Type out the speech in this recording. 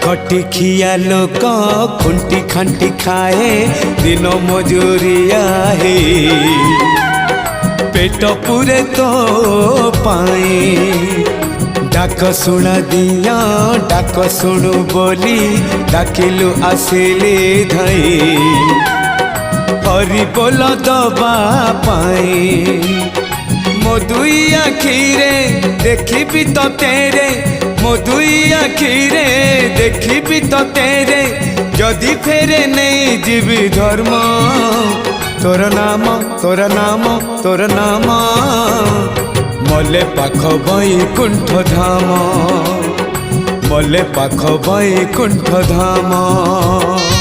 खटी खिया लोक खुंटी खांटी खाए दिन मजूरिया है पेट पूरे तो पाए डाक शुणा दिया डाक शुणु बोली डाकिलु आसिले धई हरि बोल दबा पाए मो दुई आखिरे देखी तो तेरे मो दुई आखिरे देखी तो तेरे जदि फेरे नहीं जीवी धर्म तोर नाम तोर नाम तोर नाम मले पाख बैकुंठ धाम मले पाख बैकुंठ धाम।